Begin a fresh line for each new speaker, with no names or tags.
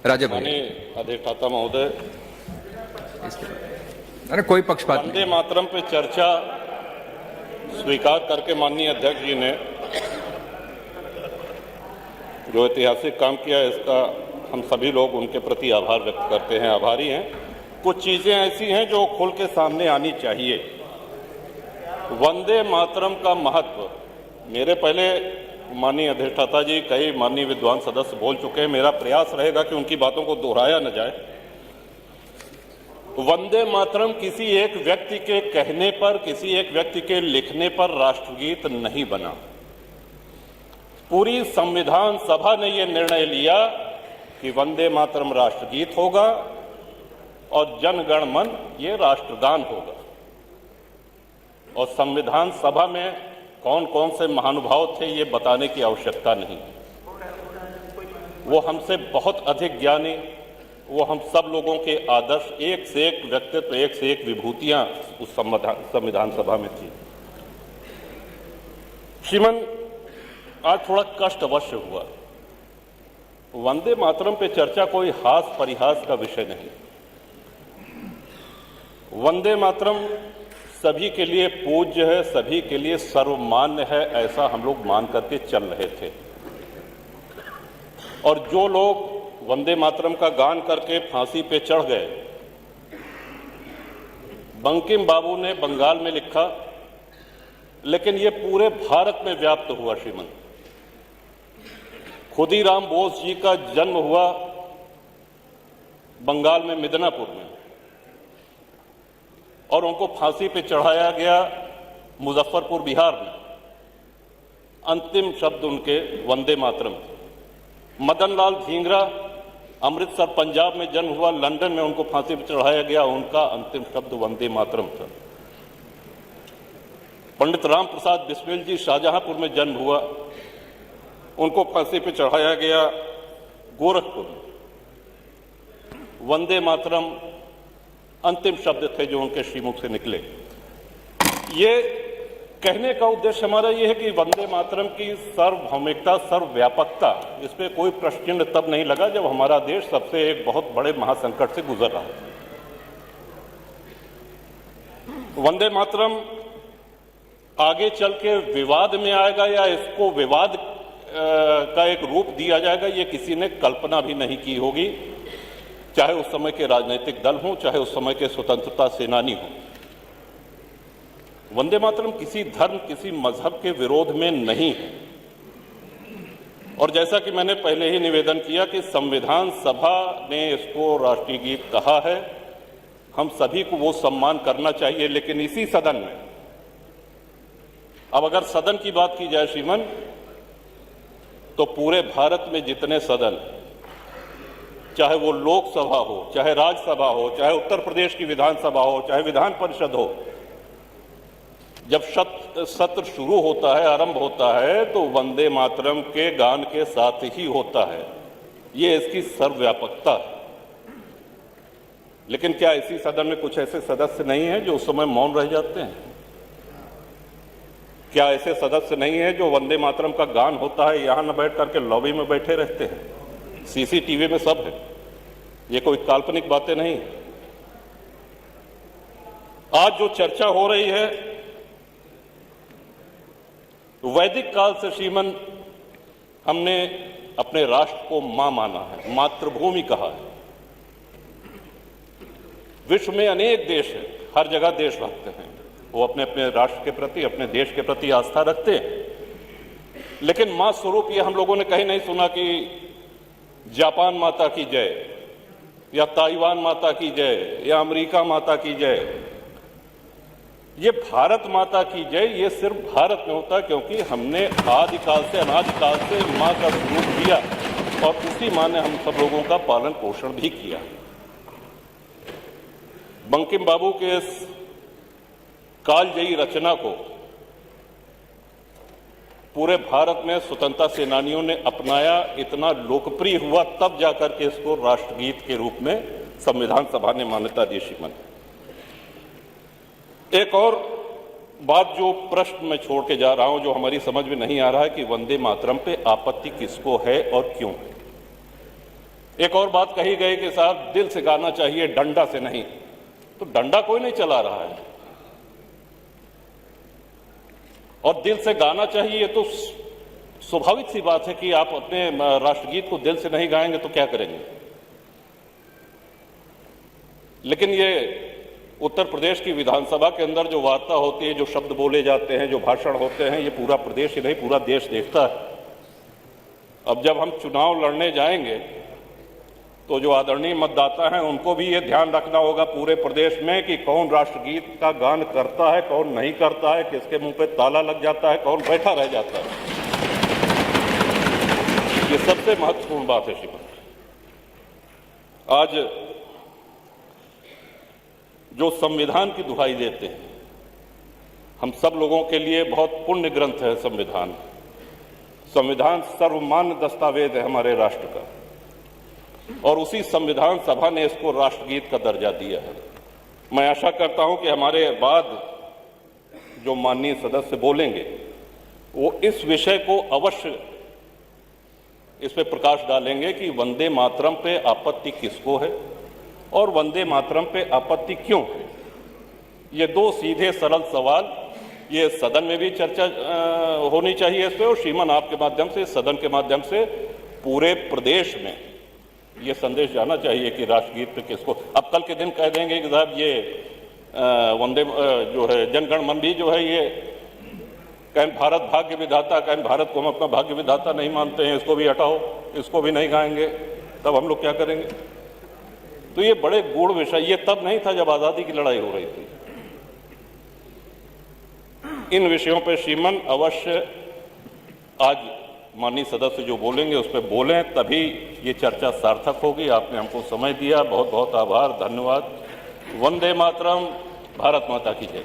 राजा भाई,
माननीय अधिष्ठाता महोदय,
अरे कोई पक्षपात नहीं।
वंदे मातरम पे चर्चा स्वीकार करके माननीय अध्यक्ष जी ने जो ऐतिहासिक काम किया है, इसका हम सभी लोग उनके प्रति आभार व्यक्त करते हैं, आभारी हैं। कुछ चीजें ऐसी हैं जो खुल के सामने आनी चाहिए। वंदे मातरम का महत्व, मेरे पहले माननीय अधिष्ठाता जी, कई माननीय विद्वान सदस्य बोल चुके हैं। मेरा प्रयास रहेगा कि उनकी बातों को दोहराया न जाए। वंदे मातरम किसी एक व्यक्ति के कहने पर, किसी एक व्यक्ति के लिखने पर राष्ट्रगीत नहीं बना। पूरी संविधान सभा ने यह निर्णय लिया कि वंदे मातरम राष्ट्रगीत होगा और जन गण मन ये राष्ट्रगान होगा। और संविधान सभा में कौन कौन से महानुभाव थे ये बताने की आवश्यकता नहीं। वो हमसे बहुत अधिक ज्ञानी, वो हम सब लोगों के आदर्श, एक से एक व्यक्तित्व, एक से एक विभूतियां उस संविधान सभा में थी। श्रीमान, आज थोड़ा कष्ट अवश्य हुआ। वंदे मातरम पे चर्चा कोई हास परिहास का विषय नहीं। वंदे मातरम सभी के लिए पूज्य है, सभी के लिए सर्वमान्य है, ऐसा हम लोग मान करके चल रहे थे। और जो लोग वंदे मातरम का गान करके फांसी पे चढ़ गए, बंकिम बाबू ने बंगाल में लिखा, लेकिन ये पूरे भारत में व्याप्त हुआ। श्रीमान, खुदीराम बोस जी का जन्म हुआ बंगाल में मिदनापुर में, और उनको फांसी पे चढ़ाया गया मुजफ्फरपुर बिहार में। अंतिम शब्द उनके वंदे मातरम थे। मदन लाल धींगरा अमृतसर पंजाब में जन्म हुआ, लंदन में उनको फांसी पे चढ़ाया गया, उनका अंतिम शब्द वंदे मातरम था। पंडित राम प्रसाद बिस्मिल जी शाहजहांपुर में जन्म हुआ, उनको फांसी पे चढ़ाया गया गोरखपुर में। वंदे मातरम अंतिम शब्द थे जो उनके श्रीमुख से निकले। ये कहने का उद्देश्य हमारा ये है कि वंदे मातरम की सार्वभौमिकता, सर्वव्यापकता, इस पे कोई प्रश्न चिन्ह तब नहीं लगा जब हमारा देश सबसे एक बहुत बड़े महासंकट से गुजर रहा था। वंदे मातरम आगे चल के विवाद में आएगा या इसको विवाद का एक रूप दिया जाएगा, ये किसी ने कल्पना भी नहीं की होगी, चाहे उस समय के राजनीतिक दल हों, चाहे उस समय के स्वतंत्रता सेनानी हों। वंदे मातरम किसी धर्म, किसी मजहब के विरोध में नहीं है। और जैसा कि मैंने पहले ही निवेदन किया कि संविधान सभा ने इसको राष्ट्रीय गीत कहा है, हम सभी को वो सम्मान करना चाहिए। लेकिन इसी सदन में, अब अगर सदन की बात की जाए श्रीमान, तो पूरे भारत में जितने सदन, चाहे वो लोकसभा हो, चाहे राज्यसभा हो, चाहे उत्तर प्रदेश की विधानसभा हो, चाहे विधान परिषद हो, जब सत्र शुरू होता है, आरंभ होता है, तो वंदे मातरम के गान के साथ ही होता है। ये इसकी सर्वव्यापकता है। लेकिन क्या इसी सदन में कुछ ऐसे सदस्य नहीं हैं जो उस समय मौन रह जाते हैं? क्या ऐसे सदस्य नहीं है जो वंदे मातरम का गान होता है यहां न बैठ करके लॉबी में बैठे रहते हैं? सीसीटीवी में सब है, ये कोई काल्पनिक बातें नहीं। आज जो चर्चा हो रही है, वैदिक काल से श्रीमन हमने अपने राष्ट्र को मां माना है, मातृभूमि कहा है। विश्व में अनेक देश हैं, हर जगह देशभक्त हैं, वो अपने अपने राष्ट्र के प्रति, अपने देश के प्रति आस्था रखते हैं। लेकिन मां स्वरूप ये हम लोगों ने कहीं नहीं सुना कि जापान माता की जय, या ताइवान माता की जय, या अमेरिका माता की जय। ये भारत माता की जय, ये सिर्फ भारत में होता है, क्योंकि हमने आदिकाल से, अनादिकाल से मां का स्वरूप दिया और उसी मां ने हम सब लोगों का पालन पोषण भी किया। बंकिम बाबू के इस कालजयी रचना को पूरे भारत में स्वतंत्रता सेनानियों ने अपनाया, इतना लोकप्रिय हुआ, तब जाकर के इसको राष्ट्रगीत के रूप में संविधान सभा ने मान्यता दी। श्रीमान, एक और बात जो प्रश्न में छोड़ के जा रहा हूं, जो हमारी समझ में नहीं आ रहा है कि वंदे मातरम पे आपत्ति किसको है और क्यों है। एक और बात कही गई कि साहब दिल से गाना चाहिए, डंडा से नहीं। तो डंडा कोई नहीं चला रहा है, और दिल से गाना चाहिए तो स्वाभाविक सी बात है कि आप अपने राष्ट्रगीत को दिल से नहीं गाएंगे तो क्या करेंगे। लेकिन ये उत्तर प्रदेश की विधानसभा के अंदर जो वार्ता होती है, जो शब्द बोले जाते हैं, जो भाषण होते हैं, ये पूरा प्रदेश ही नहीं पूरा देश देखता है। अब जब हम चुनाव लड़ने जाएंगे तो जो आदरणीय मतदाता हैं उनको भी ये ध्यान रखना होगा पूरे प्रदेश में कि कौन राष्ट्रगीत का गान करता है, कौन नहीं करता है, किसके मुंह पे ताला लग जाता है, कौन बैठा रह जाता है। ये सबसे महत्वपूर्ण बात है श्रीमान। आज जो संविधान की दुहाई देते हैं, हम सब लोगों के लिए बहुत पुण्य ग्रंथ है संविधान। संविधान सर्वमान्य दस्तावेज है हमारे राष्ट्र का, और उसी संविधान सभा ने इसको राष्ट्रगीत का दर्जा दिया है। मैं आशा करता हूं कि हमारे बाद जो माननीय सदस्य बोलेंगे वो इस विषय को अवश्य इस पे प्रकाश डालेंगे कि वंदे मातरम पे आपत्ति किसको है और वंदे मातरम पे आपत्ति क्यों है। ये दो सीधे सरल सवाल, ये सदन में भी चर्चा होनी चाहिए इस पे, और श्रीमान आपके माध्यम से, सदन के माध्यम से पूरे प्रदेश में ये संदेश जाना चाहिए कि राष्ट्रगीत पे किसको। अब कल के दिन कह देंगे कि साहब ये वंदे जो है जनगण मन भी जो है ये कहीं भारत भाग्य विधाता, कहीं भारत को हम अपना भाग्य विधाता नहीं मानते हैं, इसको भी हटाओ, इसको भी नहीं गाएंगे, तब हम लोग क्या करेंगे। तो ये बड़े गूढ़ विषय, ये तब नहीं था जब आजादी की लड़ाई हो रही थी। इन विषयों पे श्रीमान अवश्य आज माननीय सदस्य जो बोलेंगे उस पर बोलें, तभी ये चर्चा सार्थक होगी। आपने हमको समय दिया, बहुत बहुत आभार, धन्यवाद। वंदे मातरम, भारत माता की जय।